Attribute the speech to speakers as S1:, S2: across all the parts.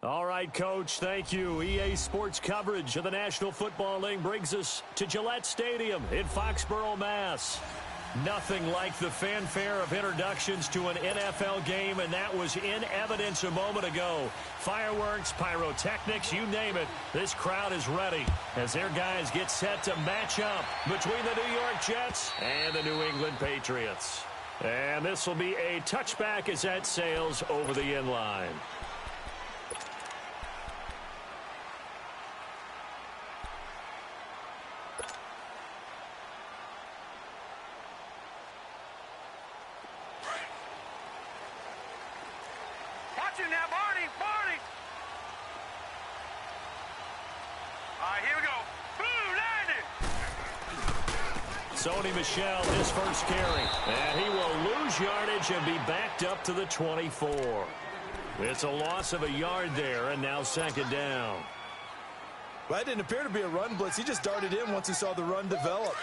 S1: All right, Coach, thank you. EA Sports coverage of the National Football League brings us to Gillette Stadium in Foxborough, Mass. Nothing like the fanfare of introductions to an NFL game, and that was in evidence a moment ago. Fireworks, pyrotechnics, you name it. This crowd is ready as their guys get set to match up between the New York Jets and the New England Patriots. And this will be a touchback as that sails over the end line.
S2: Now, Barney! All right, here we go. Blue, 90!
S1: Sony Michel, his first carry. And he will lose yardage and be backed up to the 24. It's a loss of a yard there, and now second down.
S3: Well, that didn't appear to be a run blitz. He just darted in once he saw the run develop.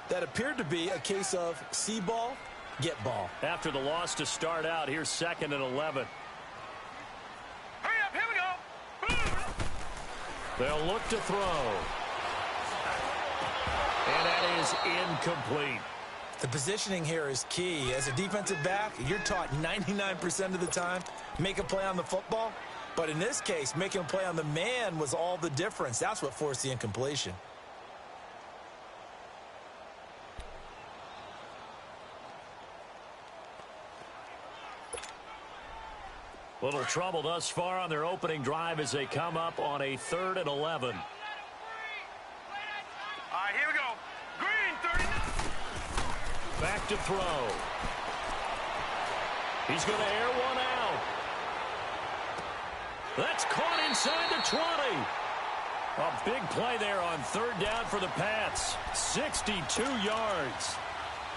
S3: That appeared to be a case of see ball, get ball.
S1: After the loss to start out, here's 2nd and 11.
S2: Hurry up, here we go.
S1: They'll look to throw. And that is incomplete.
S3: The positioning here is key. As a defensive back, you're taught 99% of the time, make a play on the football. But in this case, making a play on the man was all the difference. That's what forced the incompletion.
S1: Little trouble thus far on their opening drive as they come up on a 3rd and 11.
S2: All right, here we go. Green, 39.
S1: Back to throw. He's going to air one out. That's caught inside the 20. A big play there on 3rd down for the Pats. 62 yards.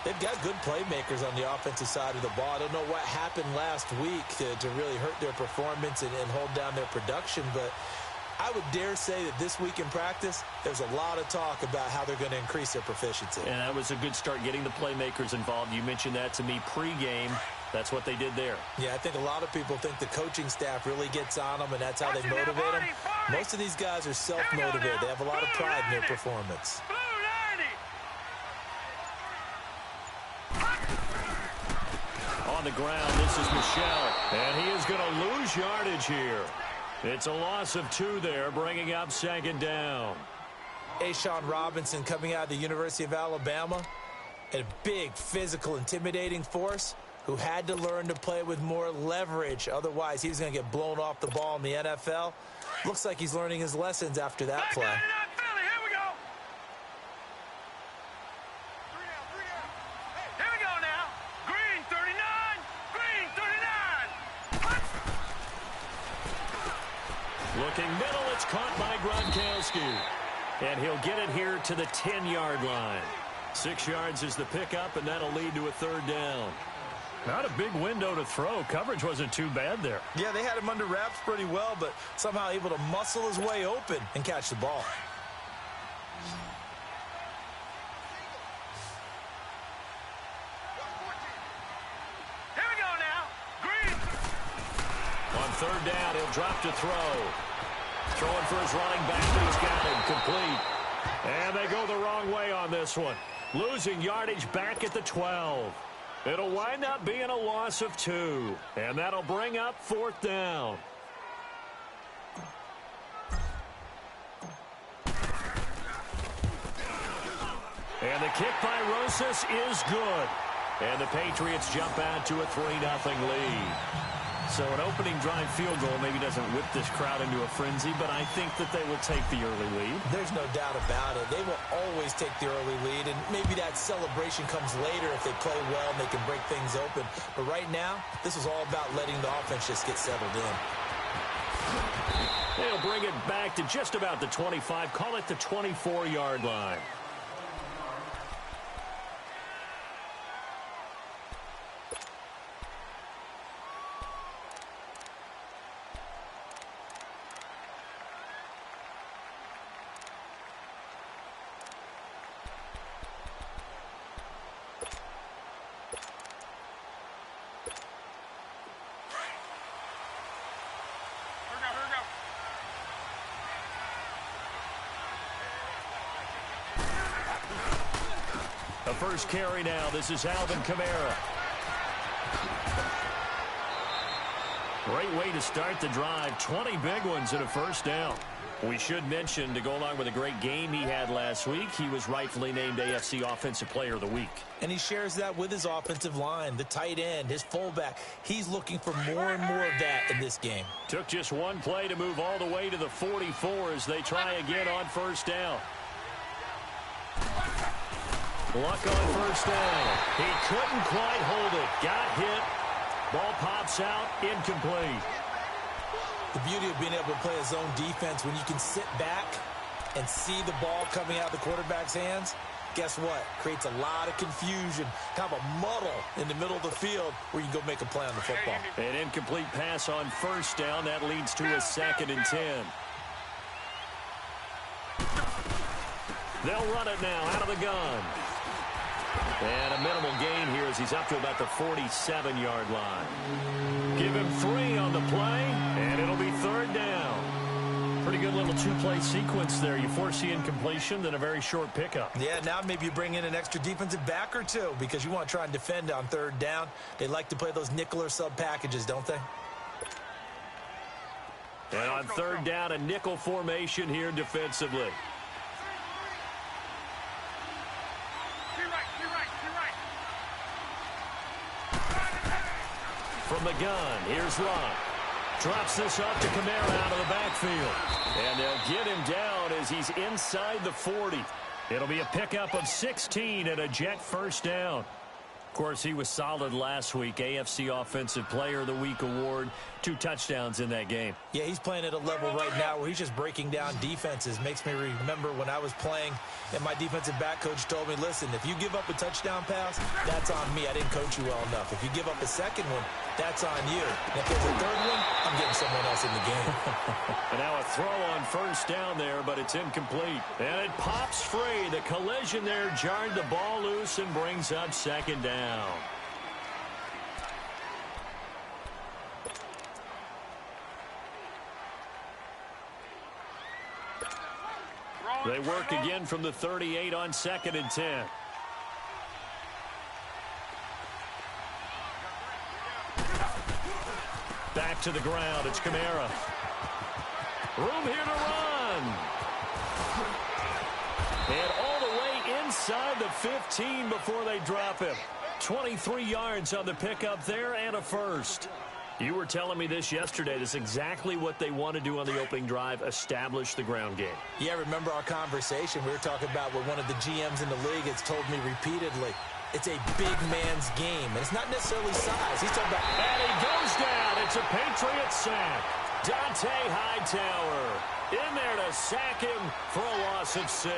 S3: They've got good playmakers on the offensive side of the ball. I don't know what happened last week to really hurt their performance and hold down their production, but I would dare say that this week in practice, there's a lot of talk about how they're going to increase their proficiency.
S1: And that was a good start getting the playmakers involved. You mentioned that to me pregame. That's what they did there.
S3: Yeah, I think a lot of people think the coaching staff really gets on them, and that's how they motivate them. Most of these guys are self-motivated. They have a lot of pride in their performance.
S1: On the ground, this is Michel, and he is going to lose yardage here. It's a loss of 2 there, bringing up 2nd down.
S3: Ashawn Robinson coming out of the University of Alabama, a big, physical, intimidating force who had to learn to play with more leverage. Otherwise, he was going to get blown off the ball in the NFL. Looks like he's learning his lessons after that play.
S1: Looking middle, it's caught by Gronkowski. And he'll get it here to the 10-yard line. 6 yards is the pickup, and that'll lead to a 3rd down. Not a big window to throw. Coverage wasn't too bad there.
S3: Yeah, they had him under wraps pretty well, but somehow able to muscle his way open and catch the ball.
S2: Here we go now. Green.
S1: On 3rd down, he'll drop to throw. Throwing for his running back, but he's got him complete. And they go the wrong way on this one. Losing yardage back at the 12. It'll wind up being a loss of 2. And that'll bring up 4th down. And the kick by Rosas is good. And the Patriots jump out to a 3-0 lead. So an opening drive field goal maybe doesn't whip this crowd into a frenzy, but I think that they will take the early lead.
S3: There's no doubt about it. They will always take the early lead, and maybe that celebration comes later if they play well and they can break things open. But right now, this is all about letting the offense just get settled in.
S1: They'll bring it back to just about the 25, call it the 24-yard line. A first carry now. This is Alvin Kamara. Great way to start the drive. 20 big ones and a first down. We should mention, to go along with a great game he had last week, he was rightfully named AFC Offensive Player of the Week.
S3: And he shares that with his offensive line, the tight end, his fullback. He's looking for more and more of that in this game.
S1: Took just one play to move all the way to the 44 as they try again on first down. Luck on first down. He couldn't quite hold it. Got hit. Ball pops out. Incomplete.
S3: The beauty of being able to play a zone defense when you can sit back and see the ball coming out of the quarterback's hands, guess what? Creates a lot of confusion, kind of a muddle in the middle of the field where you can go make a play on the football.
S1: An incomplete pass on first down. That leads to a 2nd and 10. They'll run it now out of the gun. And a minimal gain here as he's up to about the 47-yard line. Give him 3 on the play, and it'll be 3rd down. Pretty good little 2-play sequence there. You force the incompletion, then a very short pickup.
S3: Yeah, now maybe you bring in an extra defensive back or two because you want to try and defend on 3rd down. They like to play those nickel or sub packages, don't they?
S1: And on 3rd down, a nickel formation here defensively. From the gun, here's Locke. Drops this up to Kamara out of the backfield. And they'll get him down as he's inside the 40. It'll be a pickup of 16 and a Jet first down. Of course, he was solid last week. AFC Offensive Player of the Week award. 2 touchdowns in that game.
S3: Yeah, he's playing at a level right now where he's just breaking down defenses. Makes me remember when I was playing and my defensive back coach told me, listen, if you give up a touchdown pass, that's on me. I didn't coach you well enough. If you give up a second one, that's on you. And if there's a third one, I'm getting someone else in the game.
S1: And now a throw on first down there, but it's incomplete. And it pops free. The collision there jarred the ball loose and brings up 2nd down. They work again from the 38 on 2nd and 10. Back to the ground. It's Kamara. Room here to run. And all the way inside the 15 before they drop him. 23 yards on the pickup there and a first. You were telling me this yesterday. This is exactly what they want to do on the opening drive, establish the ground game.
S3: Yeah, remember our conversation. We were talking about what one of the GMs in the league has told me repeatedly. It's a big man's game, and it's not necessarily size. He's talking about...
S1: And he goes down. It's a Patriot sack. Dante Hightower in there to sack him for a loss of 6.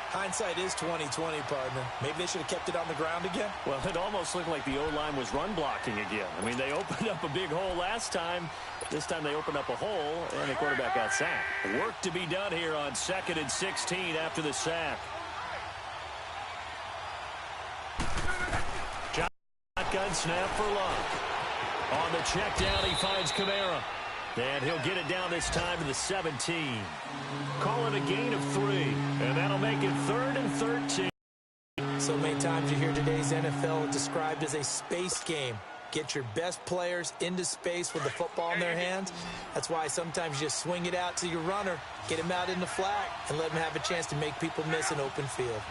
S3: Hindsight is 20/20, partner. Maybe they should have kept it on the ground again.
S1: Well, it almost looked like the O-line was run blocking again. I mean, they opened up a big hole last time. This time they opened up a hole, and the quarterback got sacked. Work to be done here on 2nd and 16 after the sack. Shotgun snap for Luck. On the check down, he finds Kamara. And he'll get it down this time to the 17. Call it a gain of 3. And that'll make it 3rd and 13.
S3: So many times you hear today's NFL described as a space game. Get your best players into space with the football in their hands. That's why sometimes you just swing it out to your runner, get him out in the flat, and let him have a chance to make people miss an open field.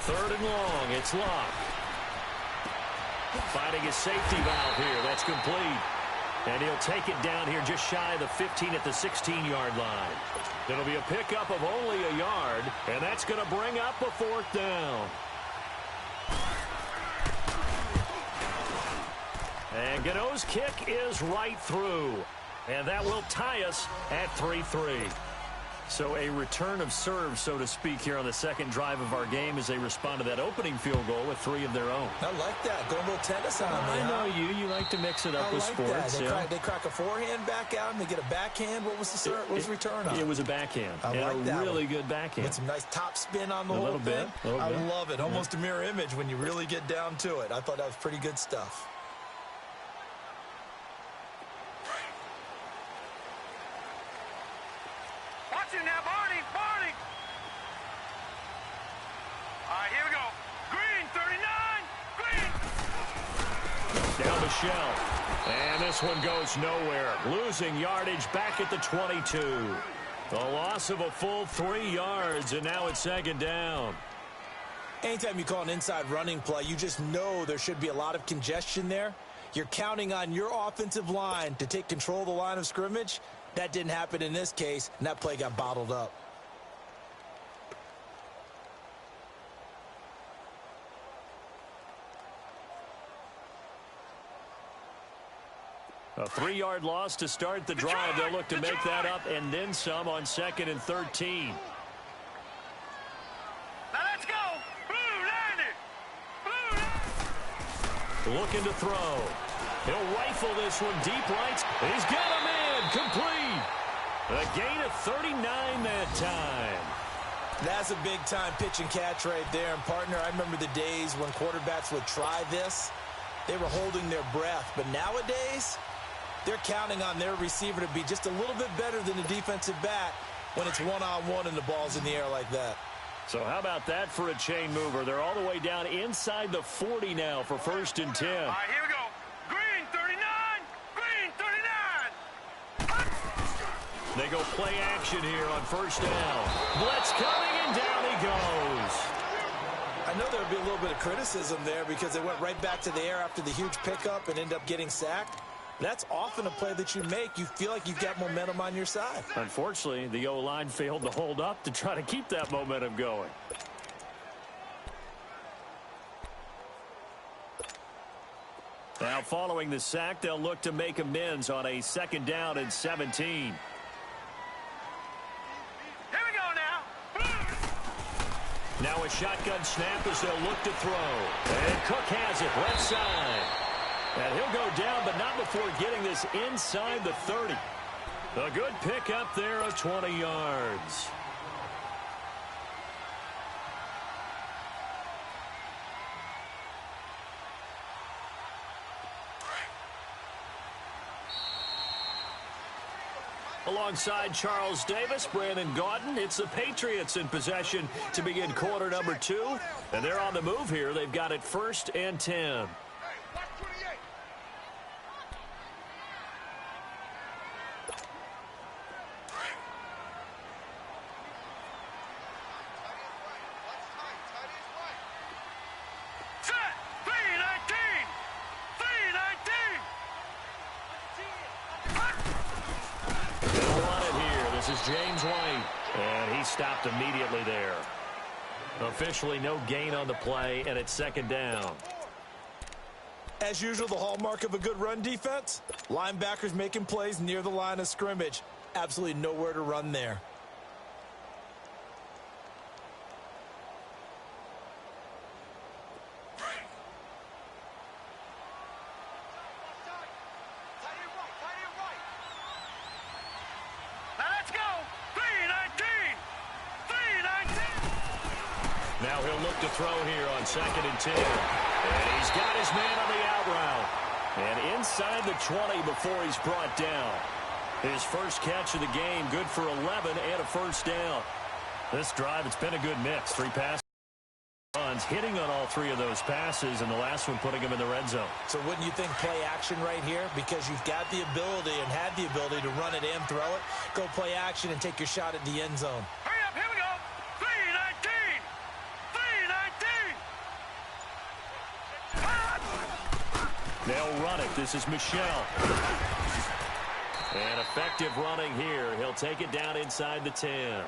S1: 3rd and long. It's Locke. Finding his safety valve here. That's complete. And he'll take it down here just shy of the 15 at the 16-yard line. It'll be a pickup of only a yard, and that's going to bring up a 4th down. And Gano's kick is right through. And that will tie us at 3-3. So a return of serve, so to speak, here on the 2nd drive of our game as they respond to that opening field goal with 3 of their own.
S3: I like that. Going a little tennis on me.
S1: I know you. You like to mix it up with sports.
S3: They crack a forehand back out and they get a backhand. What was the return on?
S1: It was a backhand.
S3: I like that.
S1: Really good backhand.
S3: With some nice top spin on the whole thing.
S1: A little bit.
S3: I love it. Almost a mirror image when you really get down to it. I thought that was pretty good stuff.
S1: Michelle. And this one goes nowhere. Losing yardage back at the 22. A loss of a full 3 yards, and now it's second down.
S3: Anytime you call an inside running play, you just know there should be a lot of congestion there. You're counting on your offensive line to take control of the line of scrimmage. That didn't happen in this case, and that play got bottled up.
S1: A 3-yard loss to start the drive. They'll look to make that up and then some on 2nd and 13.
S2: Now let's go. Blue 90. Blue 90.
S1: Looking to throw. He'll rifle this one deep right. He's got him in. Complete. A gain of 39 that time.
S3: That's a big-time pitch and catch right there. And, partner, I remember the days when quarterbacks would try this. They were holding their breath. But nowadays, they're counting on their receiver to be just a little bit better than the defensive back when it's one-on-one and the ball's in the air like that.
S1: So how about that for a chain mover? They're all the way down inside the 40 now for 1st and 10.
S2: All right, here we go. Green 39. Green 39.
S1: They go play action here on 1st down. Blitz coming, and down he goes.
S3: I know there would be a little bit of criticism there because they went right back to the air after the huge pickup and ended up getting sacked. That's often a play that you make. You feel like you've got momentum on your side.
S1: Unfortunately, the O-line failed to hold up to try to keep that momentum going. Now, following the sack, they'll look to make amends on a 2nd down and 17.
S2: Here we go now.
S1: Now a shotgun snap as they'll look to throw. And Cook has it left side. And he'll go down, but not before getting this inside the 30. A good pickup there of 20 yards. Alongside Charles Davis, Brandon Gaudin, it's the Patriots in possession to begin quarter number 2. And they're on the move here. They've got it 1st and 10. James White, and he stopped immediately there. Officially no gain on the play, and it's 2nd down.
S3: As usual, the hallmark of a good run defense, linebackers making plays near the line of scrimmage. Absolutely nowhere to run there.
S1: Now he'll look to throw here on 2nd and 10. And he's got his man on the out route. And inside the 20 before he's brought down. His first catch of the game, good for 11 and a 1st down. This drive, it's been a good mix. 3 passes, runs, hitting on all 3 of those passes, and the last one putting him in the red zone.
S3: So wouldn't you think play action right here? Because you've got the ability and had the ability to run it and throw it. Go play action and take your shot at the end zone.
S2: Hurry up, here we go. 319. 319.
S1: They'll run it. This is Michelle. And effective running here. He'll take it down inside the 10.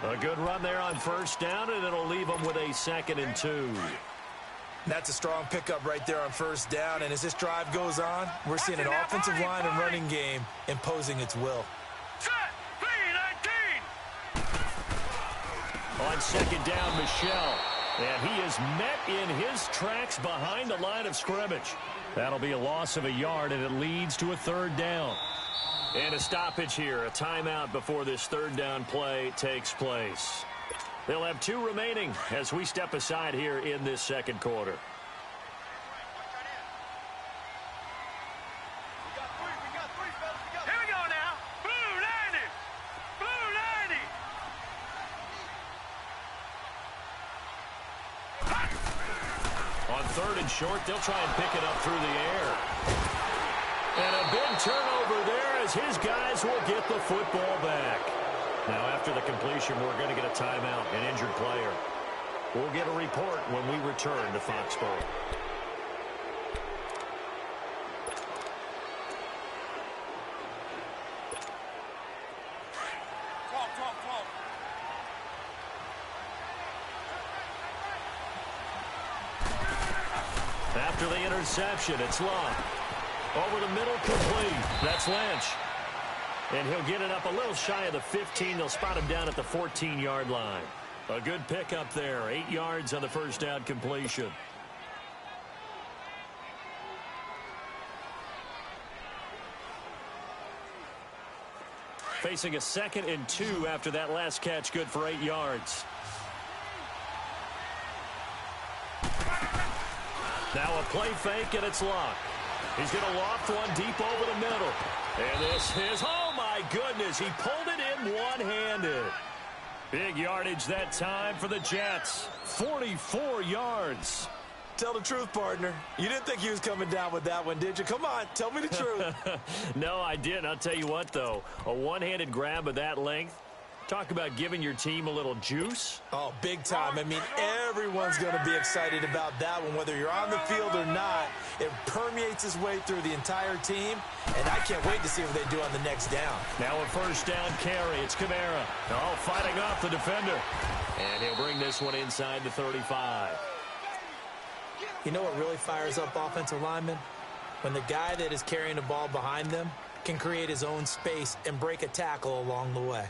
S1: A good run there on 1st down, and it'll leave him with a 2nd and 2.
S3: That's a strong pickup right there on 1st down. And as this drive goes on, we're seeing an offensive line and running game imposing its will.
S2: Set. 319.
S1: On 2nd down, Michelle. And he is met in his tracks behind the line of scrimmage. That'll be a loss of a yard, and it leads to a 3rd down. And a stoppage here, a timeout before this 3rd down play takes place. They'll have 2 remaining as we step aside here in this 2nd quarter.
S2: Here we go now. Blue 90. Blue 90.
S1: On 3rd and short, they'll try and pick it up through the air. And a big turnover there as his guys will get the football back. Now, after the completion, we're going to get a timeout, an injured player. We'll get a report when we return to Foxborough. After the interception, it's Love. Over the middle, complete. That's Lynch. And he'll get it up a little shy of the 15. They'll spot him down at the 14-yard line. A good pickup there. 8 yards on the first down completion. Facing a 2nd and 2 after that last catch, good for 8 yards. Now a play fake, and it's Luck. He's going to loft one deep over the middle. And this is, oh my goodness, he pulled it in one-handed. Big yardage that time for the Jets. 44 yards.
S3: Tell the truth, partner. You didn't think he was coming down with that one, did you? Come on, tell me the truth.
S1: No, I didn't. I'll tell you what, though. A one-handed grab of that length. Talk about giving your team a little juice.
S3: Oh, big time. I mean, everyone's going to be excited about that one, whether you're on the field or not. It permeates its way through the entire team, and I can't wait to see what they do on the next down.
S1: Now a first down carry. It's Kamara. Oh, fighting off the defender. And he'll bring this one inside the 35.
S3: You know what really fires up offensive linemen? When the guy that is carrying the ball behind them can create his own space and break a tackle along the way.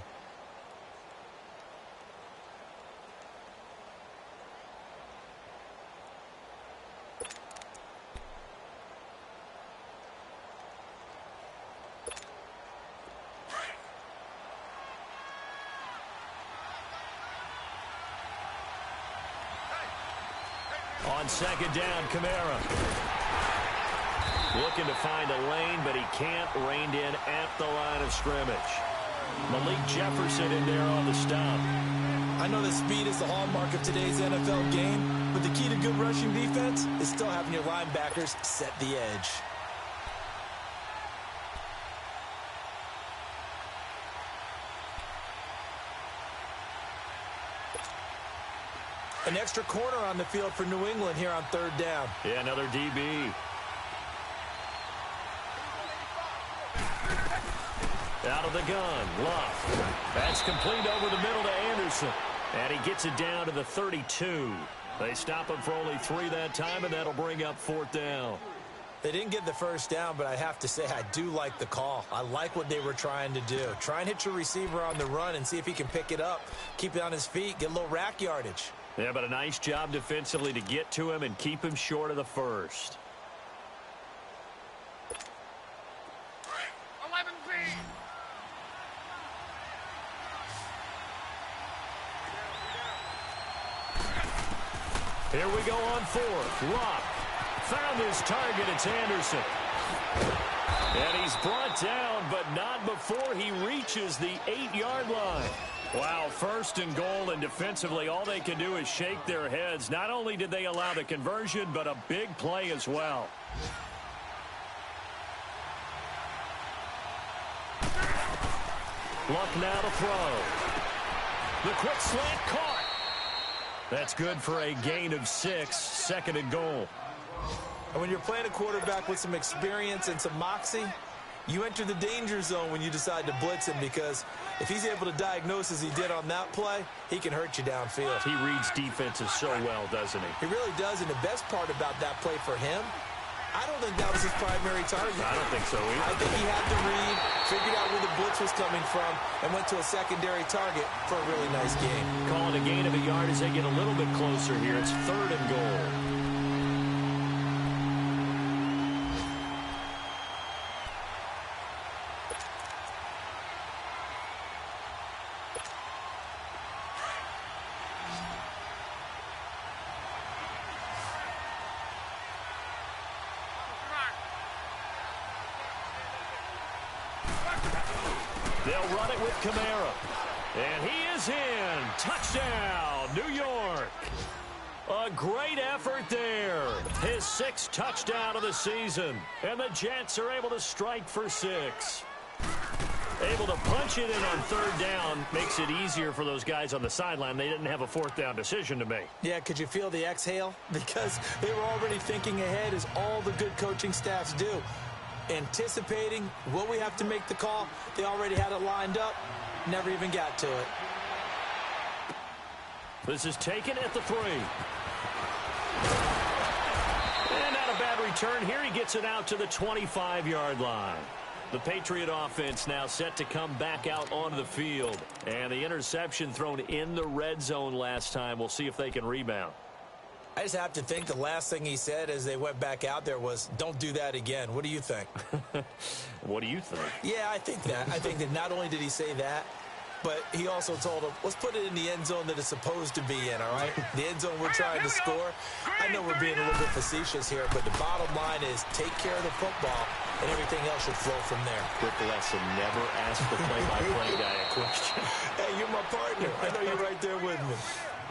S1: On 2nd down, Kamara. Looking to find a lane, but he can't. Reined in at the line of scrimmage. Malik Jefferson in there on the stop.
S3: I know that speed is the hallmark of today's NFL game, but the key to good rushing defense is still having your linebackers set the edge. An extra corner on the field for New England here on 3rd down.
S1: Yeah, another DB. Out of the gun, Luck. That's complete over the middle to Anderson. And he gets it down to the 32. They stop him for only 3 that time, and that'll bring up 4th down.
S3: They didn't get the first down, but I have to say I do like the call. I like what they were trying to do. Try and hit your receiver on the run and see if he can pick it up, keep it on his feet, get a little rack yardage.
S1: Yeah, but a nice job defensively to get to him and keep him short of the first.
S2: 11B.
S1: Here we go on 4th. Luck found his target. It's Anderson. And he's brought down, but not before he reaches the 8-yard line. Wow, 1st and goal, and defensively all they can do is shake their heads. Not only did they allow the conversion, but a big play as well. Luck now to throw. The quick slant caught. That's good for a gain of 6, 2nd and goal.
S3: And when you're playing a quarterback with some experience and some moxie, you enter the danger zone when you decide to blitz him, because if he's able to diagnose as he did on that play, he can hurt you downfield.
S1: He reads defenses so well, doesn't he?
S3: He really does, and the best part about that play for him, I don't think that was his primary target.
S1: I don't think so either.
S3: I think he had to read, figured out where the blitz was coming from, and went to a secondary target for a really nice game.
S1: Calling a gain of a yard as they get a little bit closer here. It's 3rd and goal. They'll run it with Kamara. And he is in. Touchdown, New York. A great effort there. His 6th touchdown of the season. And the Jets are able to strike for 6. Able to punch it in on 3rd down makes it easier for those guys on the sideline. They didn't have a 4th down decision to make.
S3: Yeah, could you feel the exhale? Because they were already thinking ahead, as all the good coaching staffs do. Anticipating, will we have to make the call? They already had it lined up. Never even got to it.
S1: This is taken at the 3. And not a bad return here. He gets it out to the 25-yard line. The Patriot offense now set to come back out onto the field. And the interception thrown in the red zone last time. We'll see if they can rebound.
S3: I just have to think the last thing he said as they went back out there was, don't do that again. What do you think?
S1: What do you think?
S3: Yeah, I think that. I think that not only did he say that, but he also told him, let's put it in the end zone that it's supposed to be in, all right? The end zone we're trying to score. I know we're being a little bit facetious here, but the bottom line is take care of the football, and everything else should flow from there.
S1: Quick lesson, never ask the play-by-play guy a question.
S3: Hey, you're my partner. I know you're right there with me.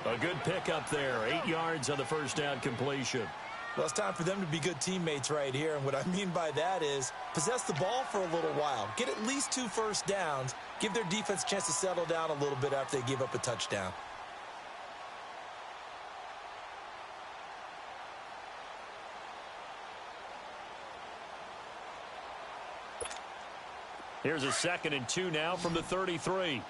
S1: A good pickup there. 8 yards on the 1st down completion.
S3: Well, it's time for them to be good teammates right here. And what I mean by that is possess the ball for a little while. Get at least 2 first downs. Give their defense a chance to settle down a little bit after they give up a touchdown.
S1: Here's a 2nd and 2 now from the 33.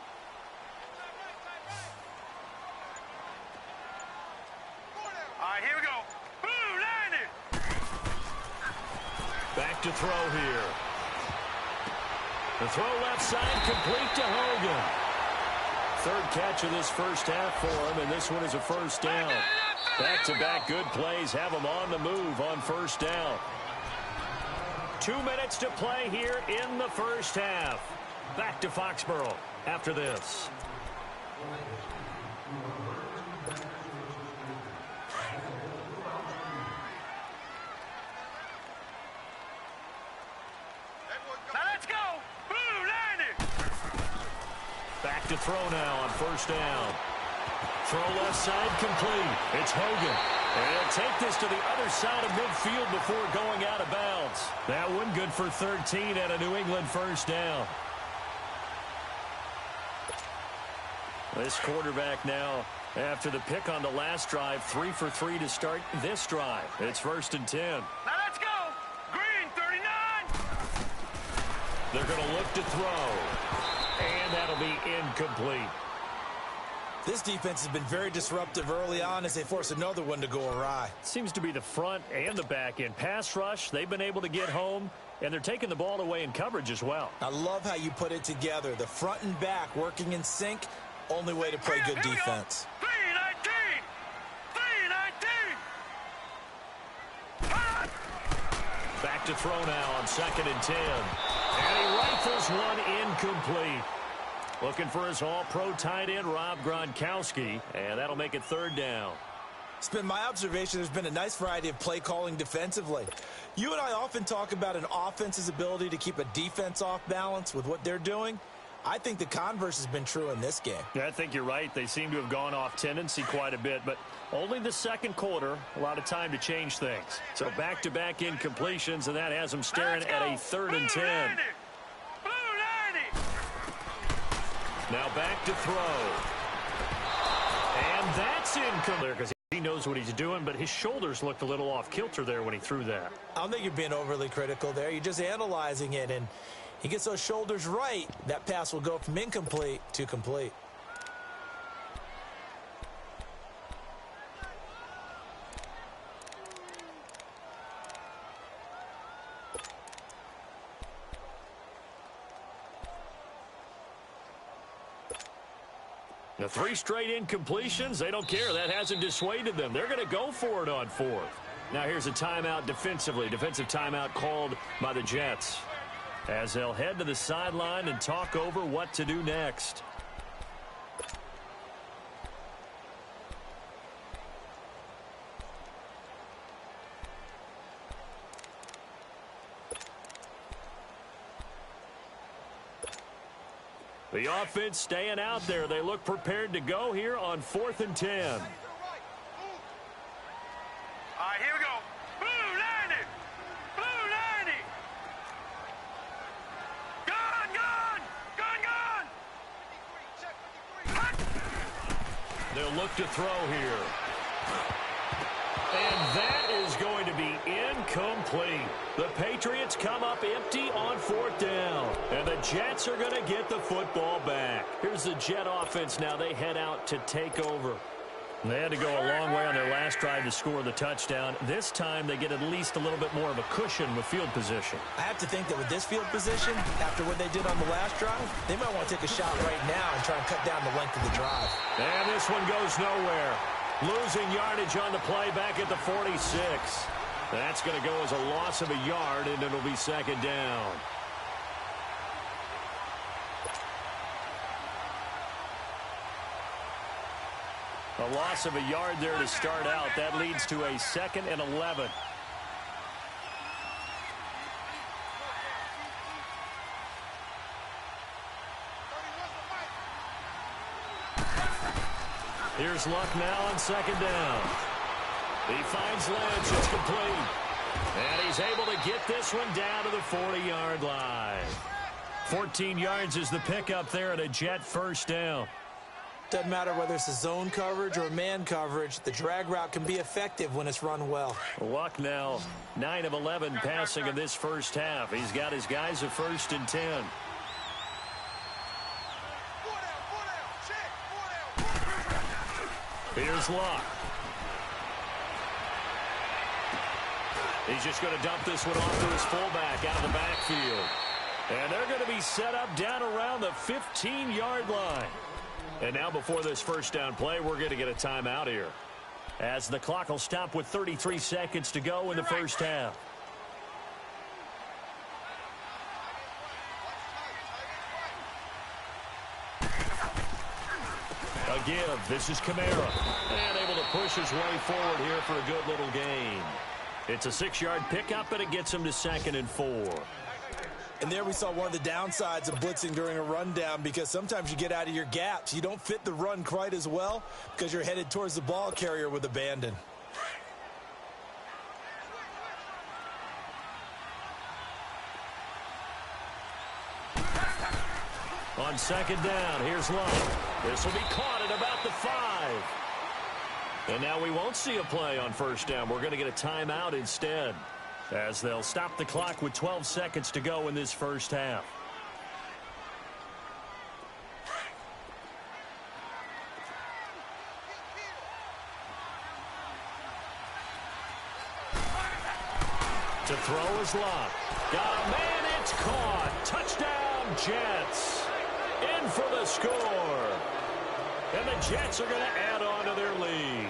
S1: Back to throw here. The throw left side complete to Hogan. 3rd catch of this 1st half for him, and this one is a 1st down. Back-to-back good plays have him on the move on 1st down. 2 minutes to play here in the 1st half. Back to Foxborough after this. Back to throw now on 1st down. Throw left side complete. It's Hogan. And he'll take this to the other side of midfield before going out of bounds. That one good for 13 and a New England 1st down. This quarterback now, after the pick on the last drive, 3 for 3 to start this drive. It's 1st and 10.
S2: Now let's go. Green 39.
S1: They're going to look to throw. And that'll be incomplete.
S3: This defense has been very disruptive early on as they force another one to go awry.
S1: Seems to be the front and the back end. Pass rush, they've been able to get home, and they're taking the ball away in coverage as well.
S3: I love how you put it together. The front and back working in sync. Only way to play good defense.
S2: 319. 319.
S1: Back to throw now on 2nd and 10. And he rifles one incomplete. Looking for his all-pro tight end, Rob Gronkowski, and that'll make it 3rd down.
S3: It's been my observation there's been a nice variety of play calling defensively. You and I often talk about an offense's ability to keep a defense off balance with what they're doing. I think the converse has been true in this game.
S1: Yeah, I think you're right. They seem to have gone off tendency quite a bit, but only the 2nd quarter, a lot of time to change things. So back-to-back incompletions, and that has them staring at a 3rd and 10. Now back to throw. And that's incomplete because he knows what he's doing, but his shoulders looked a little off kilter there when he threw that.
S3: I don't think you're being overly critical there. You're just analyzing it, and he gets those shoulders right. That pass will go from incomplete to complete.
S1: The 3 straight incompletions, they don't care. That hasn't dissuaded them. They're going to go for it on 4th. Now here's a timeout defensively. Defensive timeout called by the Jets, as they'll head to the sideline and talk over what to do next. The offense staying out there. They look prepared to go here on 4th and 10.
S2: All right, here we go. Blue 90. Blue 90. Gun, gun. Gun, gun. Hot.
S1: They'll look to throw here. And that is going to be incomplete. The Patriots come up empty on 4th down. And the Jets are going to get the football back. Here's the Jet offense now. They head out to take over. They had to go a long way on their last drive to score the touchdown. This time they get at least a little bit more of a cushion with field position.
S3: I have to think that with this field position, after what they did on the last drive, they might want to take a shot right now and try and cut down the length of the drive.
S1: And this one goes nowhere. Losing yardage on the play back at the 46. That's going to go as a loss of a yard, and it'll be 2nd down. A loss of a yard there to start out. That leads to a 2nd and 11. Here's Luck now on 2nd down. He finds Lynch. It's complete. And he's able to get this one down to the 40-yard line. 14 yards is the pickup there at a Jet 1st down.
S3: Doesn't matter whether it's a zone coverage or man coverage. The drag route can be effective when it's run well.
S1: Luck now 9 of 11 passing in this first half. He's got his guys at 1st and 10. Here's Luck. He's just going to dump this one off to his fullback out of the backfield. And they're going to be set up down around the 15-yard line. And now before this 1st down play, we're going to get a timeout here, as the clock will stop with 33 seconds to go in the first half. A give. This is Kamara. And able to push his way forward here for a good little gain. It's a 6-yard pickup, and it him to 2nd and 4.
S3: And there we saw one of the downsides of blitzing during a rundown, because sometimes you get out of your gaps. You don't fit the run quite as well because you're headed towards the ball carrier with abandon.
S1: On 2nd down, here's Luck. This will be caught at about the 5. And now we won't see a play on 1st down. We're going to get a timeout instead, as they'll stop the clock with 12 seconds to go in this first half. To throw is Luck. Got a man, it's caught. Touchdown, Jets. In for the score. And the Jets are going to add on to their lead.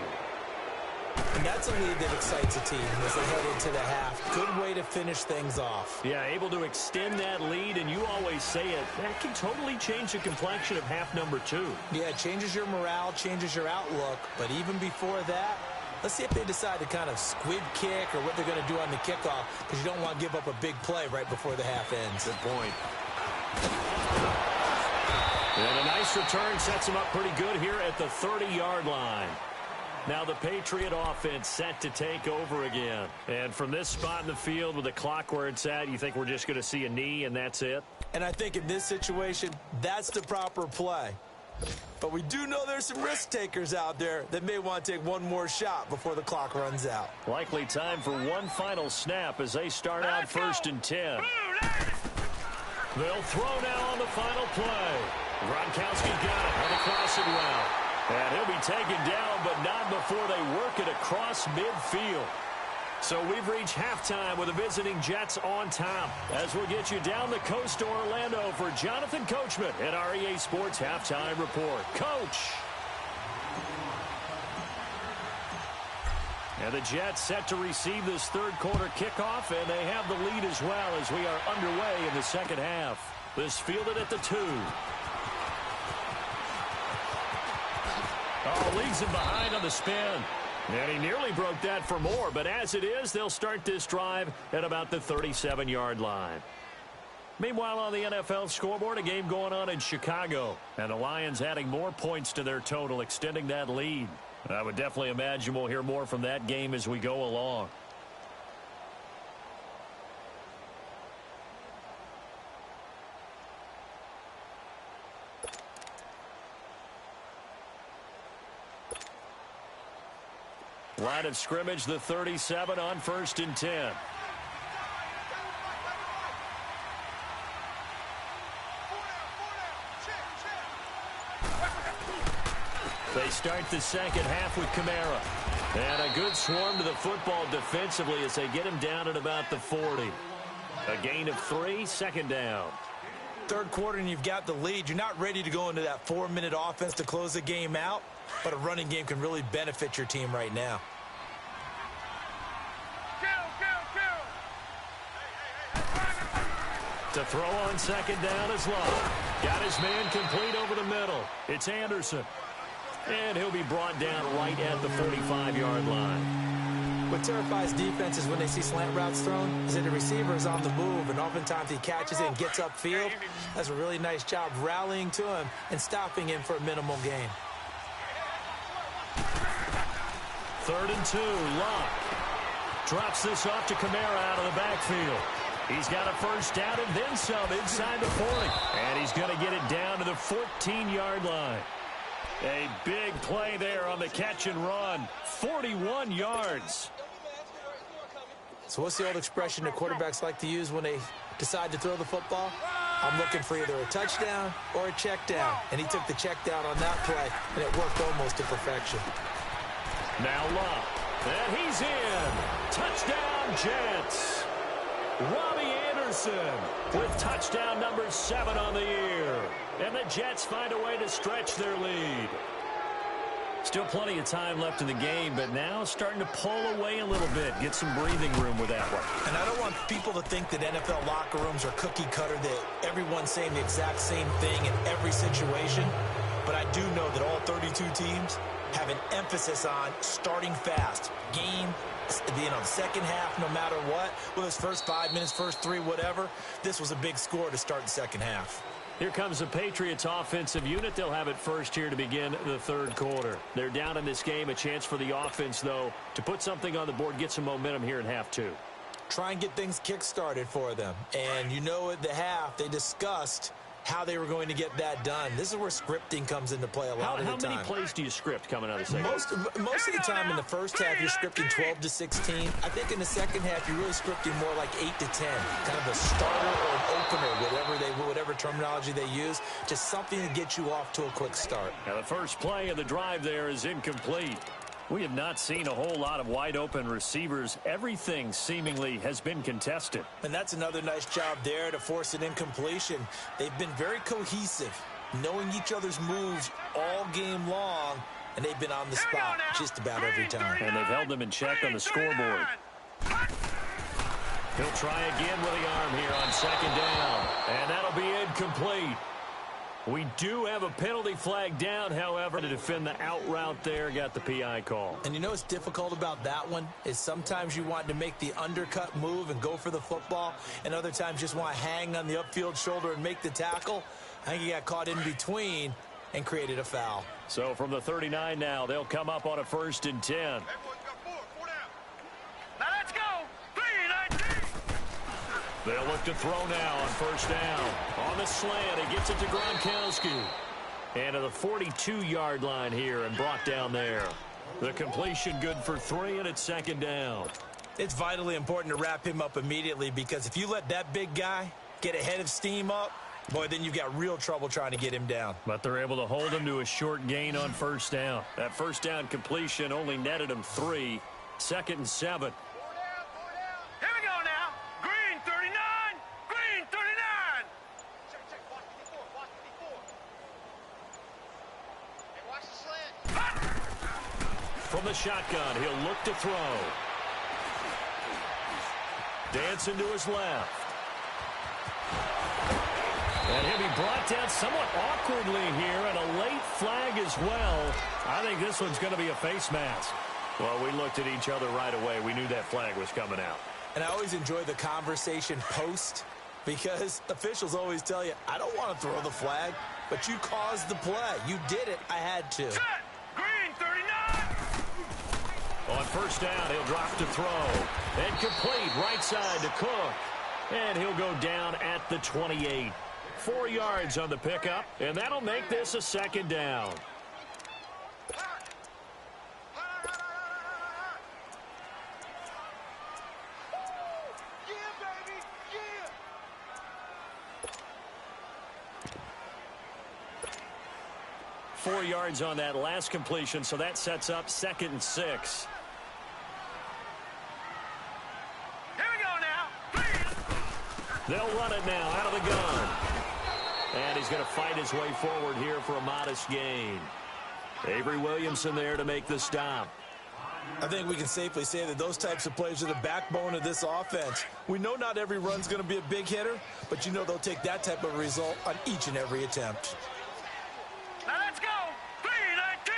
S3: And that's a lead that excites a team as they head into the half. Good way to finish things off.
S1: Yeah, able to extend that lead, and you always say it, that can totally change the complexion of half number 2.
S3: Yeah, it changes your morale, changes your outlook. But even before that, let's see if they decide to kind of squib kick or what they're going to do on the kickoff, because you don't want to give up a big play right before the half ends.
S1: Good point. And a nice return sets them up pretty good here at the 30-yard line. Now the Patriot offense set to take over again. And from this spot in the field with the clock where it's at, you think we're just going to see a knee and that's it?
S3: And I think in this situation, that's the proper play. But we do know there's some risk takers out there that may want to take one more shot before the clock runs out.
S1: Likely time for one final snap as they start out 1st and 10. They'll throw now on the final play. Gronkowski got it on the crossing route. And he'll be taken down, but not before they work it across midfield. So we've reached halftime with the visiting Jets on top, as we'll get you down the coast to Orlando for Jonathan Coachman at our EA Sports Halftime Report. Coach! And the Jets set to receive this third quarter kickoff, and they have the lead as well as we are underway in the second half. This fielded at the 2. Oh, leads him behind on the spin. And he nearly broke that for more, but as it is, they'll start this drive at about the 37-yard line. Meanwhile, on the NFL scoreboard, a game going on in Chicago, and the Lions adding more points to their total, extending that lead. I would definitely imagine we'll hear more from that game as we go along. Line of scrimmage, the 37 on 1st and 10. They start the second half with Kamara. And a good swarm to the football defensively as they get him down at about the 40. A gain of 3, second down.
S3: Third quarter and you've got the lead. You're not ready to go into that 4-minute offense to close the game out, but a running game can really benefit your team right now.
S1: To throw on second down is Love. Got his man complete over the middle. It's Anderson. And he'll be brought down right at the 45-yard line.
S3: What terrifies defenses when they see slant routes thrown is that the receiver is on the move, and oftentimes he catches it and gets upfield. That's a really nice job rallying to him and stopping him for a minimal gain.
S1: 3rd and 2, Love. Drops this off to Kamara out of the backfield. He's got a first down and then some inside the 40. And he's going to get it down to the 14-yard line. A big play there on the catch and run. 41 yards.
S3: So what's the old expression that quarterbacks like to use when they decide to throw the football? I'm looking for either a touchdown or a check down. And he took the check down on that play, and it worked almost to perfection.
S1: Now Love. And he's in. Touchdown, Jets. Robbie Anderson with touchdown number 7 on the year. And the Jets find a way to stretch their lead. Still plenty of time left in the game, but now starting to pull away a little bit. Get some breathing room with that one.
S3: And I don't want people to think that NFL locker rooms are cookie cutter, that everyone's saying the exact same thing in every situation. But I do know that all 32 teams have an emphasis on starting fast. The second half, no matter what, whether it's first 5 minutes, first 3, whatever, this was a big score to start the second half.
S1: Here comes the Patriots offensive unit. They'll have it first here to begin the third quarter. They're down in this game. A chance for the offense, though, to put something on the board, get some momentum here in half 2.
S3: Try and get things kick-started for them. And you know at the half, they discussed how they were going to get that done. This is where scripting comes into play a lot of the time.
S1: How many plays do you script coming out of the second?
S3: Most of the time in the first half, you're scripting 12 to 16. I think in the second half, you're really scripting more like 8 to 10. Kind of a starter or an opener, whatever terminology they use. Just something to get you off to a quick start.
S1: Now the first play of the drive there is incomplete. We have not seen a whole lot of wide-open receivers. Everything seemingly has been contested.
S3: And that's another nice job there to force an incompletion. They've been very cohesive, knowing each other's moves all game long, and they've been on the spot just about every time.
S1: And they've held them in check on the scoreboard. He'll try again with the arm here on second down, and that'll be incomplete. We do have a penalty flag down, however, to defend the out route there. Got the PI call.
S3: And you know what's difficult about that one is sometimes you want to make the undercut move and go for the football, and other times just want to hang on the upfield shoulder and make the tackle. I think he got caught in between and created a foul.
S1: So from the 39 now, they'll come up on a 1st and 10.
S2: Now let's go. 3-19.
S1: They'll look to throw now on first down. On the slant, he gets it to Gronkowski. And to the 42-yard line here and brought down there. The completion good for 3, and it's second down.
S3: It's vitally important to wrap him up immediately, because if you let that big guy get ahead of steam up, boy, then you've got real trouble trying to get him down.
S1: But they're able to hold him to a short gain on first down. That first down completion only netted him 3. 2nd and 7.
S2: Here we go now. Green 39. Green 39. Check. Watch 54. Watch 54. Hey, watch the slant.
S1: From the shotgun, he'll look to throw. Dancing to his left. And he'll be brought down somewhat awkwardly here, and a late flag as well. I think this one's going to be a face mask. Well, we looked at each other right away. We knew that flag was coming out.
S3: And I always enjoy the conversation post, because officials always tell you, I don't want to throw the flag, but you caused the play. You did it. I had to.
S2: Set. Green 39.
S1: first down. He'll drop to throw. And complete right side to Cook. And he'll go down at the 28. 4 yards on the pickup, and that'll make this a second down.
S2: Yeah, baby, yeah.
S1: 4 yards on that last completion, so that sets up 2nd and 6.
S2: Here we go now.
S1: They'll run it now out of the gun. And he's going to fight his way forward here for a modest gain. Avery Williamson there to make the stop.
S3: I think we can safely say that those types of plays are the backbone of this offense. We know not every run's going to be a big hitter, but you know they'll take that type of result on each and every attempt.
S2: Now let's go. 319.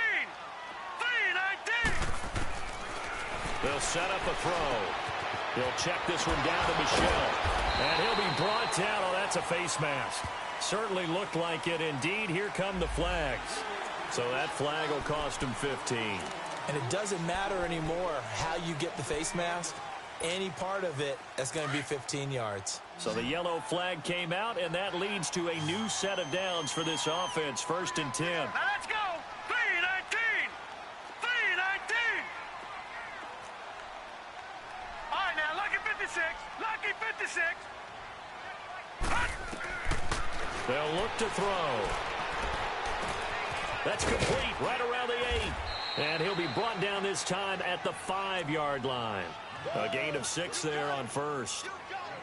S2: 319.
S1: They'll set up a throw. He'll check this one down to Michel. And he'll be brought down. Oh, that's a face mask. Certainly looked like it. Indeed, here come the flags. So that flag will cost him 15.
S3: And it doesn't matter anymore how you get the face mask. Any part of it, that's going to be 15 yards.
S1: So the yellow flag came out, and that leads to a new set of downs for this offense. 1st and 10.
S2: Now let's go. 319. 319. All right, now, lucky 56. Lucky 56.
S1: They'll look to throw. That's complete right around the 8. And he'll be brought down this time at the 5-yard line. A gain of 6 there on first.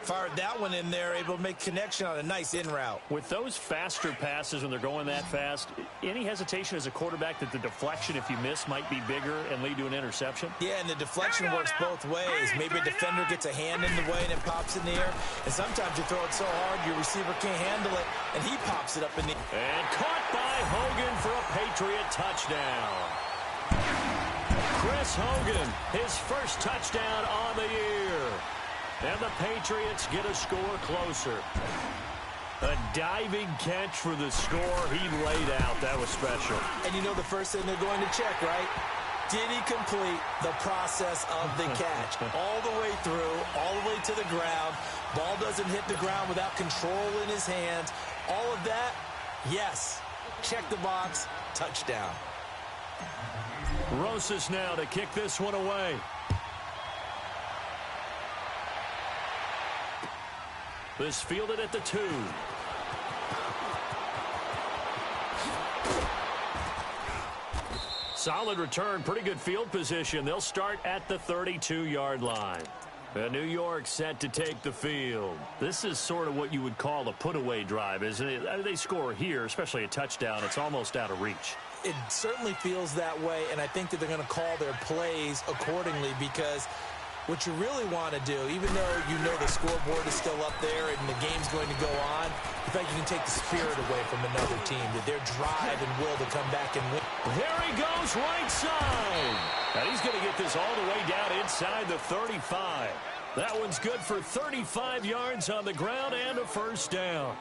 S3: Fired that one in there, able to make connection on a nice in route.
S1: With those faster passes when they're going that fast, any hesitation as a quarterback that the deflection, if you miss, might be bigger and lead to an interception?
S3: Yeah, and the deflection works both ways. Maybe a defender gets a hand in the way and it pops in the air. And sometimes you throw it so hard your receiver can't handle it, and he pops it up in the air.
S1: And caught by Hogan for a Patriot touchdown. Chris Hogan, his first touchdown on the year. And the Patriots get a score closer. A diving catch for the score he laid out. That was special.
S3: And you know the first thing they're going to check, right? Did he complete the process of the catch? All the way through, all the way to the ground. Ball doesn't hit the ground without control in his hands. All of that, yes. Check the box, touchdown.
S1: Rosas now to kick this one away. This fielded at the 2. Solid return, pretty good field position. They'll start at the 32-yard line. New York set to take the field. This is sort of what you would call a put-away drive, isn't it? They score here, especially a touchdown. It's almost out of reach.
S3: It certainly feels that way, and I think that they're going to call their plays accordingly because what you really want to do, even though you know the scoreboard is still up there and the game's going to go on, in fact, you can take the spirit away from another team, that their drive and will to come back and win.
S1: Here he goes right side. And he's going to get this all the way down inside the 35. That one's good for 35 yards on the ground and a first down.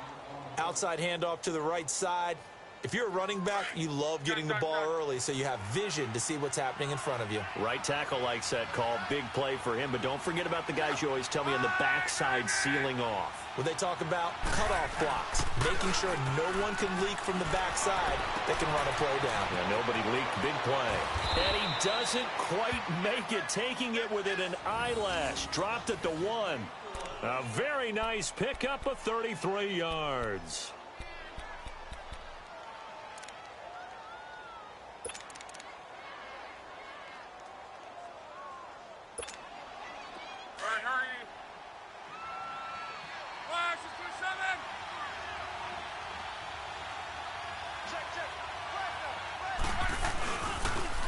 S3: Outside handoff to the right side. If you're a running back, you love getting the ball early so you have vision to see what's happening in front of you.
S1: Right tackle likes that call. Big play for him, but don't forget about the guys you always tell me on the backside sealing off.
S3: When they talk about cutoff blocks, making sure no one can leak from the backside, they can run a play down.
S1: Yeah, nobody leaked. Big play. And he doesn't quite make it, taking it within an eyelash. Dropped at the 1. A very nice pickup of 33 yards.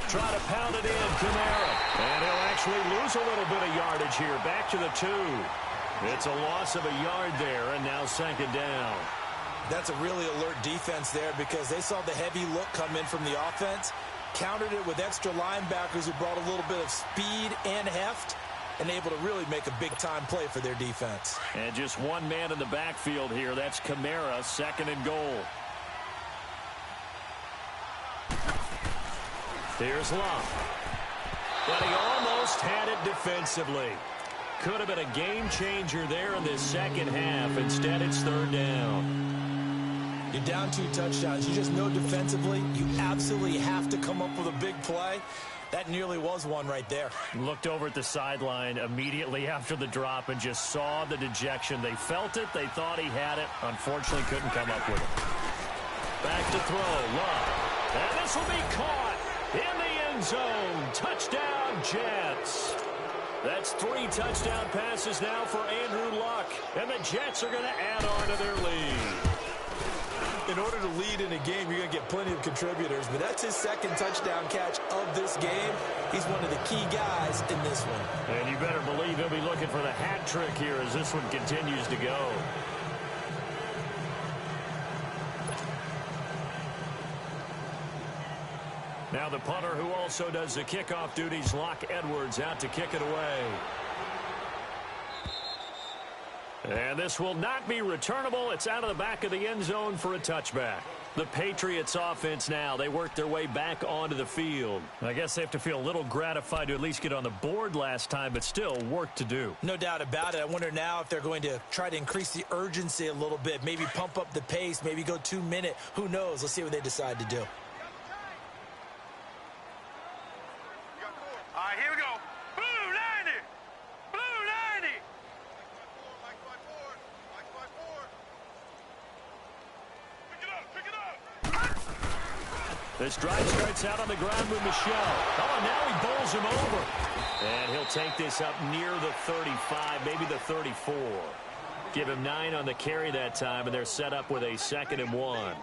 S1: Try to pound it in, Kamara. And he'll actually lose a little bit of yardage here. Back to the 2. It's a loss of a yard there, and now 2nd down.
S3: That's a really alert defense there because they saw the heavy look come in from the offense, countered it with extra linebackers who brought a little bit of speed and heft, and able to really make a big-time play for their defense.
S1: And just one man in the backfield here. That's Kamara, 2nd and goal. Here's Love. But he almost Almost had it defensively. Could have been a game changer there in this second half. Instead, it's third down.
S3: You're down 2 touchdowns. You just know defensively you absolutely have to come up with a big play. That nearly was one right there.
S1: Looked over at the sideline immediately after the drop and just saw the dejection. They felt it. They thought he had it. Unfortunately, couldn't come up with it. Back to throw. Love. And this will be caught in the end zone. Touchdown, Jets. That's 3 touchdown passes now for Andrew Luck. And the Jets are going to add on to their lead.
S3: In order to lead in a game, you're going to get plenty of contributors, but that's his second touchdown catch of this game. He's one of the key guys in this one.
S1: And you better believe he'll be looking for the hat trick here as this one continues to go. Now the punter who also does the kickoff duties, Locke Edwards, out to kick it away. And this will not be returnable. It's out of the back of the end zone for a touchback. The Patriots offense now, they worked their way back onto the field. I guess they have to feel a little gratified to at least get on the board last time, but still work to do.
S3: No doubt about it. I wonder now if they're going to try to increase the urgency a little bit, maybe pump up the pace, maybe go 2-minute. Who knows? Let's see what they decide to do.
S2: All right, here we go. Blue 90. Blue 90. Pick it up.
S1: This drive starts out on the ground with Michelle. Oh, now he bowls him over. And he'll take this up near the 35, maybe the 34. Give him 9 on the carry that time, and they're set up with a 2nd and 1.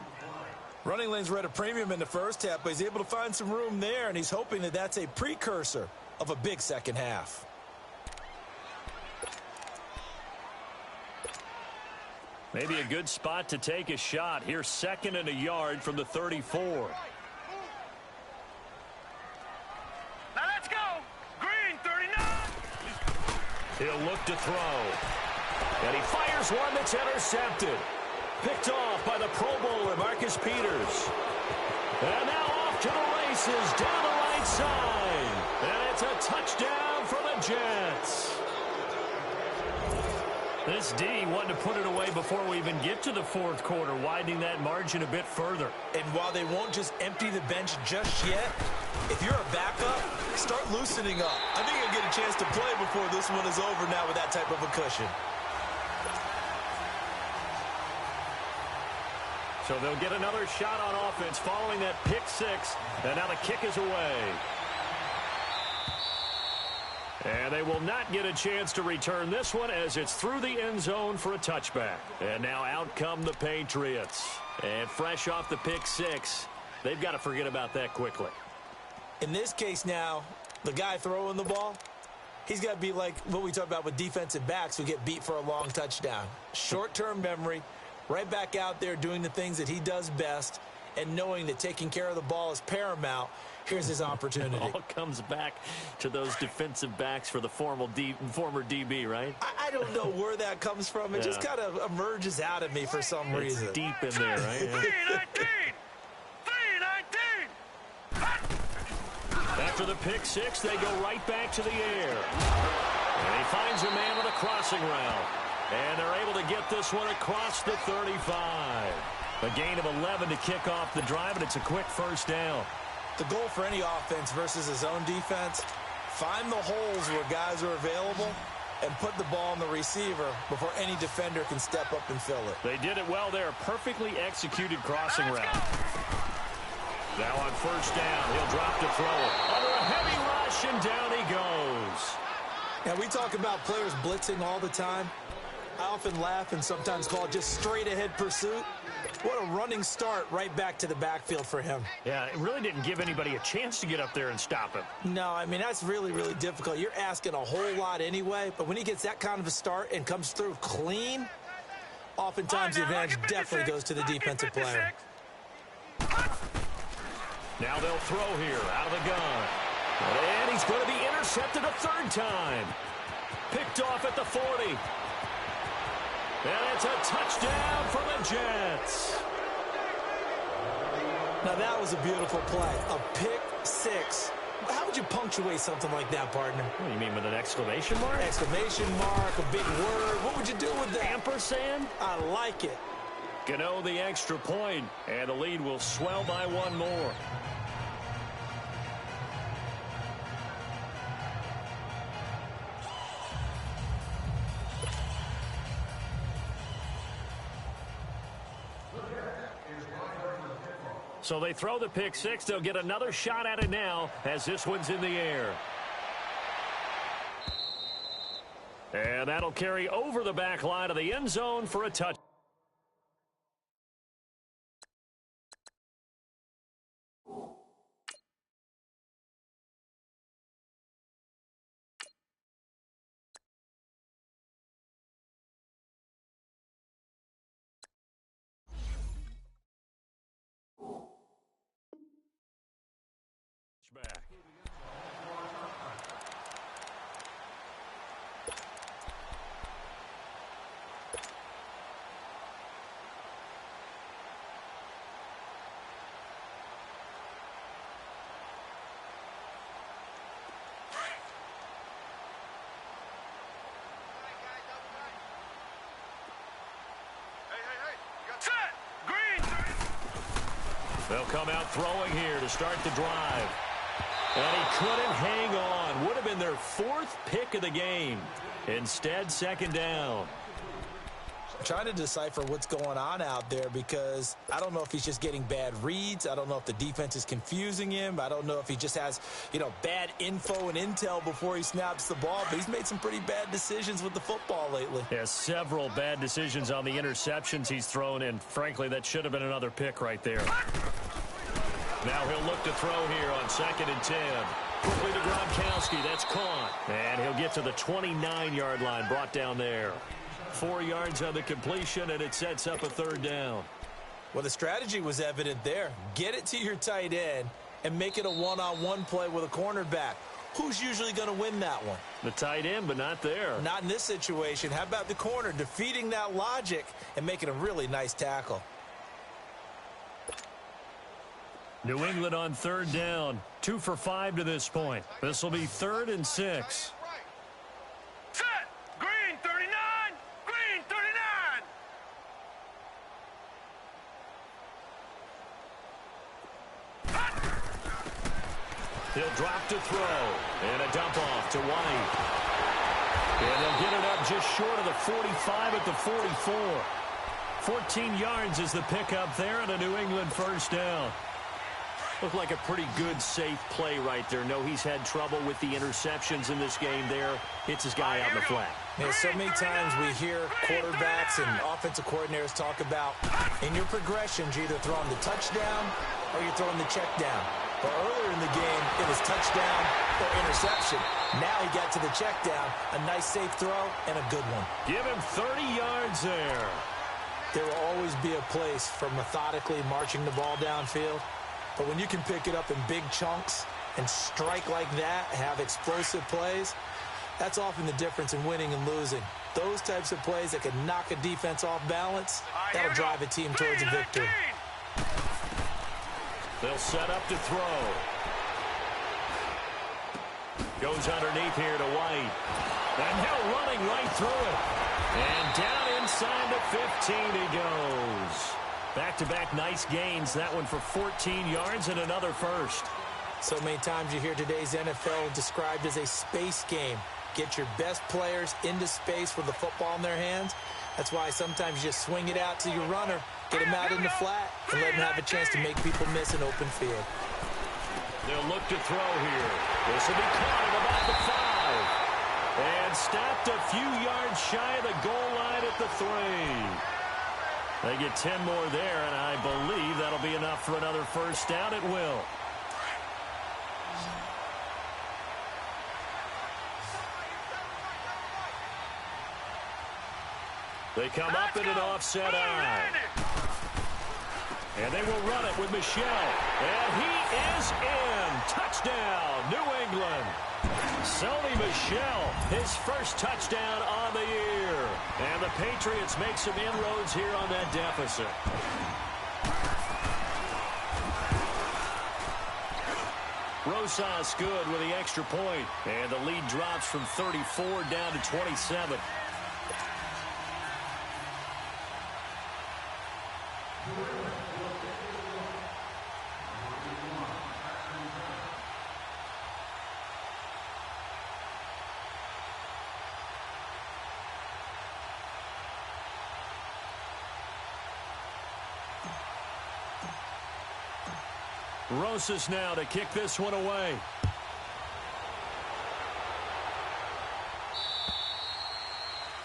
S3: Running lanes were at a premium in the first half, but he's able to find some room there, and he's hoping that that's a precursor of a big second half.
S1: Maybe a good spot to take a shot. Here's 2nd and a yard from the 34.
S2: Now let's go. Green 39.
S1: He'll look to throw. And he fires one that's intercepted. Picked off by the Pro Bowler, Marcus Peters. And now off to the races down the right side. And it's a touchdown for the Jets. This D wanted to put it away before we even get to the 4th quarter, widening that margin a bit further.
S3: And while they won't just empty the bench just yet, if you're a backup, start loosening up. I think you'll get a chance to play before this one is over now with that type of a cushion.
S1: So they'll get another shot on offense following that pick 6. And now the kick is away. And they will not get a chance to return this one as it's through the end zone for a touchback. And now out come the Patriots. And fresh off the pick 6, they've got to forget about that quickly.
S3: In this case now, the guy throwing the ball, he's got to be like what we talk about with defensive backs who get beat for a long touchdown. Short-term memory, right back out there doing the things that he does best, and knowing that taking care of the ball is paramount. Here's his opportunity.
S1: It all comes back to those defensive backs for the former DB, right?
S3: I don't know where that comes from. It just kind of emerges out of me for some reason.
S1: It's deep in there, right?
S2: 319. 319.
S1: After the pick 6, they go right back to the air. And he finds a man on a crossing route. And they're able to get this one across the 35. A gain of 11 to kick off the drive, and it's a quick first down.
S3: The goal for any offense versus his own defense, find the holes where guys are available and put the ball on the receiver before any defender can step up and fill it.
S1: They did it well there. Perfectly executed crossing route. Now on first down, he'll drop to throw it. Under a heavy rush, and down he goes.
S3: Now, we talk about players blitzing all the time. I often laugh and sometimes call it just straight-ahead pursuit. What a running start right back to the backfield for him.
S1: Yeah, it really didn't give anybody a chance to get up there and stop him.
S3: No, I mean, that's really, really difficult. You're asking a whole lot anyway, but when he gets that kind of a start and comes through clean, oftentimes the advantage definitely goes to the defensive player.
S1: Now they'll throw here out of the gun. And he's going to be intercepted a 3rd time. Picked off at the 40. And it's a touchdown for the Jets.
S3: Now that was a beautiful play. A pick 6 How would you punctuate something like that, partner?
S1: What do you mean, with an exclamation mark?
S3: Exclamation mark, a big word. What would you do with that?
S1: Ampersand?
S3: I like it.
S1: Gano the extra point, and the lead will swell by one more. So they throw the pick six. They'll get another shot at it now as this one's in the air. And that'll carry over the back line of the end zone for a touch. Back. They'll come out throwing here to start the drive. And he couldn't hang on. Would have been their fourth pick of the game. Instead, second down.
S3: I'm trying to decipher what's going on out there because I don't know if he's just getting bad reads. I don't know if the defense is confusing him. I don't know if he just has, bad info and intel before he snaps the ball. But he's made some pretty bad decisions with the football lately.
S1: Yeah, several bad decisions on the interceptions he's thrown in. Frankly, that should have been another pick right there. Now he'll look to throw here on 2nd and 10. Quickly to Gronkowski. That's caught. And he'll get to the 29-yard line, brought down there. 4 yards on the completion, and it sets up a third down.
S3: Well, the strategy was evident there. Get it to your tight end and make it a one-on-one play with a cornerback. Who's usually going to win that one?
S1: The tight end, but not there.
S3: Not in this situation. How about the corner defeating that logic and making a really nice tackle?
S1: New England on third down. 2 for 5 to this point. This will be 3rd and 6.
S2: Set! Green 39! Green 39!
S1: He'll drop to throw. And a dump off to White. And they'll get it up just short of the 45 at the 44. 14 yards is the pickup there, and a New England first down. Looked like a pretty good, safe play right there. No, he's had trouble with the interceptions in this game there. Hits his guy out in the flat.
S3: Man, so many times we hear quarterbacks and offensive coordinators talk about in your progressions, you're either throwing the touchdown or you're throwing the check down. But earlier in the game, it was touchdown or interception. Now he got to the check down, a nice safe throw, and a good one.
S1: Give him 30 yards there.
S3: There will always be a place for methodically marching the ball downfield. But when you can pick it up in big chunks and strike like that, have explosive plays, that's often the difference in winning and losing. Those types of plays that can knock a defense off balance, that'll drive a team towards a victory.
S1: They'll set up to throw. Goes underneath here to White. And now running right through it. And down inside the 15 he goes. Back-to-back nice gains. That one for 14 yards and another first.
S3: So many times you hear today's NFL described as a space game. Get your best players into space with the football in their hands. That's why sometimes you just swing it out to your runner, get him out in the flat, and let him have a chance to make people miss an open field.
S1: They'll look to throw here. This will be caught at about the 5. And stopped a few yards shy of the goal line at the 3. They get 10 more there, and I believe that'll be enough for another first down. It will. They come up in an offset eye. And they will run it with Michel. And he is in. Touchdown, New England. Sony Michel, his first touchdown on the year. And the Patriots make some inroads here on that deficit. Rosas good with the extra point. And the lead drops from 34 down to 27. Rosas now to kick this one away.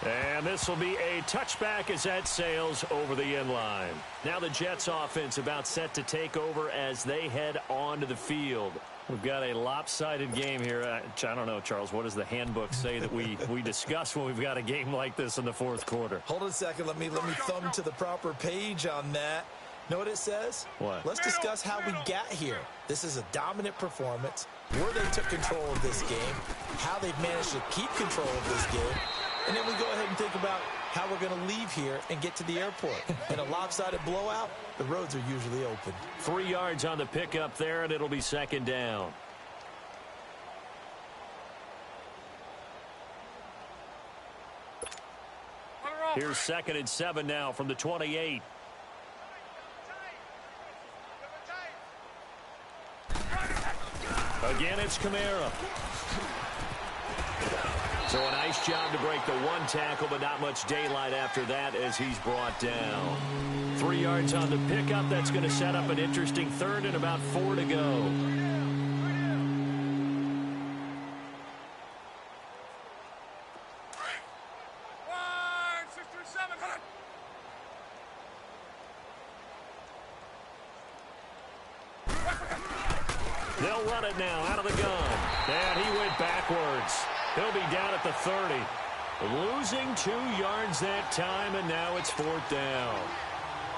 S1: And this will be a touchback as that sails over the end line. Now the Jets offense about set to take over as they head onto the field. We've got a lopsided game here. I don't know, Charles, what does the handbook say that we discuss when we've got a game like this in the fourth quarter?
S3: Hold on a second. Let me thumb to the proper page on that. Know what it says?
S1: What?
S3: Let's discuss how we got here. This is a dominant performance, where they took control of this game, how they've managed to keep control of this game, and then we go ahead and think about how we're going to leave here and get to the airport. In a lopsided blowout, the roads are usually open.
S1: 3 yards on the pickup there, and it'll be second down. Here's 2nd and 7 now from the 28. Again, it's Kamara. So a nice job to break the one tackle, but not much daylight after that as he's brought down. 3 yards on the pickup. That's going to set up an interesting third and about 4 to go. They'll run it now out of the gun. And he went backwards. He'll be down at the 30. Losing 2 yards that time, and now it's 4th down.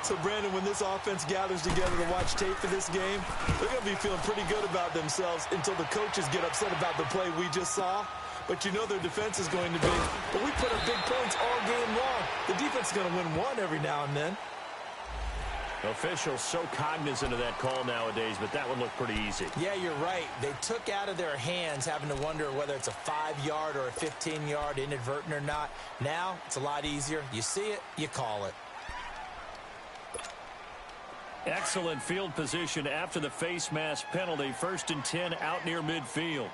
S3: So, Brandon, when this offense gathers together to watch tape for this game, they're going to be feeling pretty good about themselves until the coaches get upset about the play we just saw. But you know their defense is going to be. But we put up big points all game long. The defense is going to win one every now and then.
S1: Officials so cognizant of that call nowadays, but that would look pretty easy.
S3: Yeah, you're right. They took out of their hands having to wonder whether it's a 5-yard or a 15-yard inadvertent or not. Now, it's a lot easier. You see it, you call it.
S1: Excellent field position after the face mask penalty. 1st and 10 out near midfield.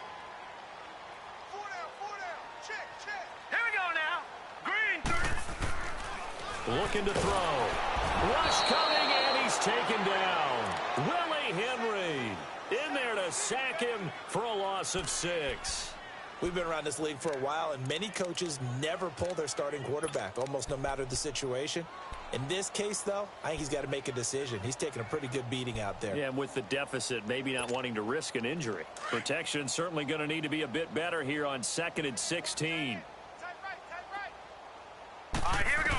S2: 4 down. Check. Here we go now. Green 30.
S1: Looking to throw. Rush coming, and he's taken down. Willie Henry in there to sack him for a loss of 6.
S3: We've been around this league for a while, and many coaches never pull their starting quarterback, almost no matter the situation. In this case, though, I think he's got to make a decision. He's taking a pretty good beating out there.
S1: Yeah, and with the deficit, maybe not wanting to risk an injury. Protection certainly going to need to be a bit better here on 2nd and 16.
S2: Tight right. All right, here we go.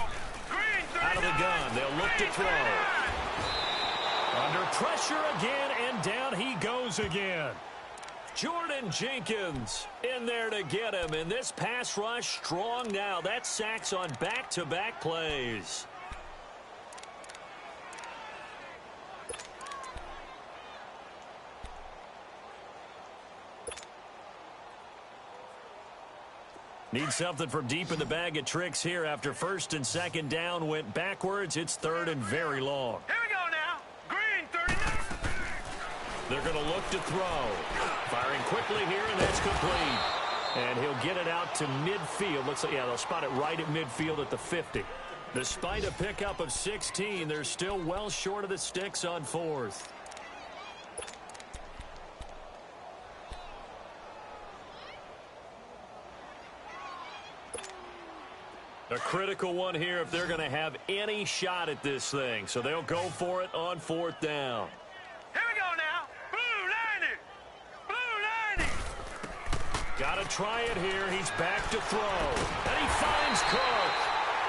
S1: Out of the gun, they'll look to throw. Under pressure again, and down he goes again. Jordan Jenkins in there to get him, and this pass rush strong now. That's sacks on back-to-back plays. Need something from deep in the bag of tricks here after 1st and 2nd down went backwards. It's 3rd and very long.
S2: Here we go now. Green 39.
S1: They're going to look to throw. Firing quickly here, and that's complete. And he'll get it out to midfield. Looks like, yeah, they'll spot it right at midfield at the 50. Despite a pickup of 16, they're still well short of the sticks on 4th. A critical one here if they're going to have any shot at this thing. So they'll go for it on 4th down.
S2: Here we go now. Blue 90.
S1: Got to try it here. He's back to throw. And he finds Cook.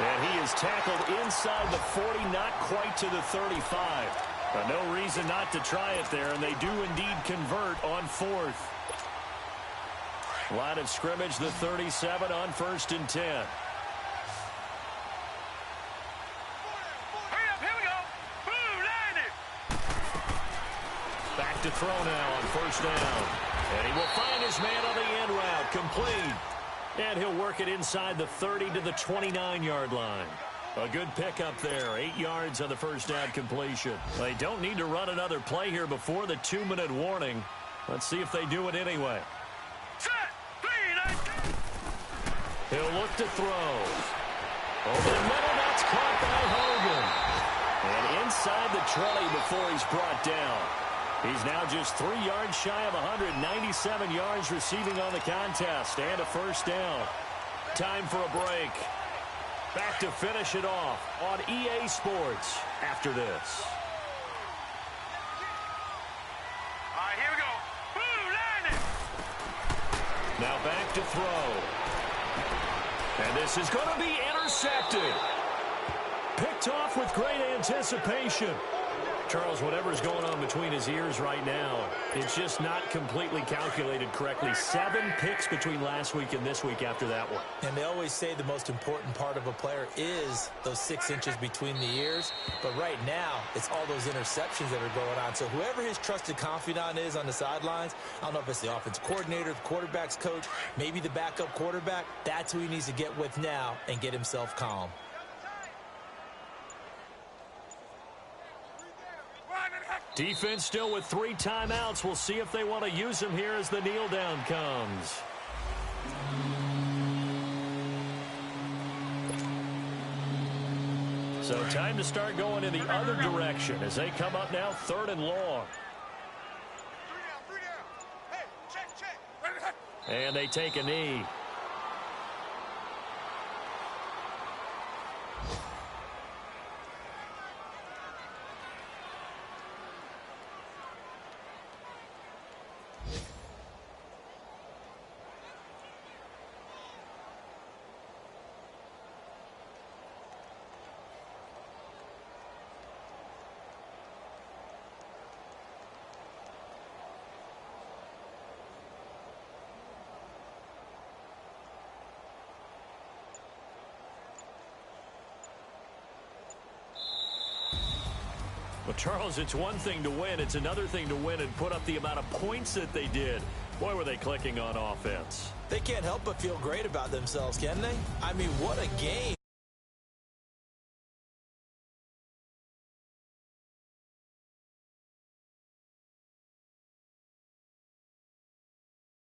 S1: And he is tackled inside the 40, not quite to the 35. But no reason not to try it there, and they do indeed convert on 4th. Line of scrimmage, the 37 on 1st and 10. to throw now on first down. And he will find his man on the end route, complete. And he'll work it inside the 30 to the 29-yard line. A good pickup there, 8 yards on the first down completion. They don't need to run another play here before the 2-minute warning. Let's see if they do it anyway.
S2: Set. 3, 9.
S1: He'll look to throw. Over the middle, that's caught by Hogan. And inside the 20 before he's brought down. He's now just 3 yards shy of 197 yards receiving on the contest and a first down. Time for a break. Back to finish it off on EA Sports after this.
S2: All right, here we go. Blue, landing.
S1: Now back to throw. And this is going to be intercepted. Picked off with great anticipation. Charles, whatever's going on between his ears right now, it's just not completely calculated correctly. 7 picks between last week and this week after that one.
S3: And they always say the most important part of a player is those 6 inches between the ears. But right now, it's all those interceptions that are going on. So whoever his trusted confidant is on the sidelines, I don't know if it's the offense coordinator, the quarterback's coach, maybe the backup quarterback, that's who he needs to get with now and get himself calm.
S1: Defense still with 3 timeouts. We'll see if they want to use them here as the kneel down comes. So time to start going in the other direction as they come up now 3rd and long.
S2: 3 down. Hey, check.
S1: And they take a knee. Well, Charles, it's one thing to win. It's another thing to win and put up the amount of points that they did. Boy, were they clicking on offense.
S3: They can't help but feel great about themselves, can they? I mean, what a game.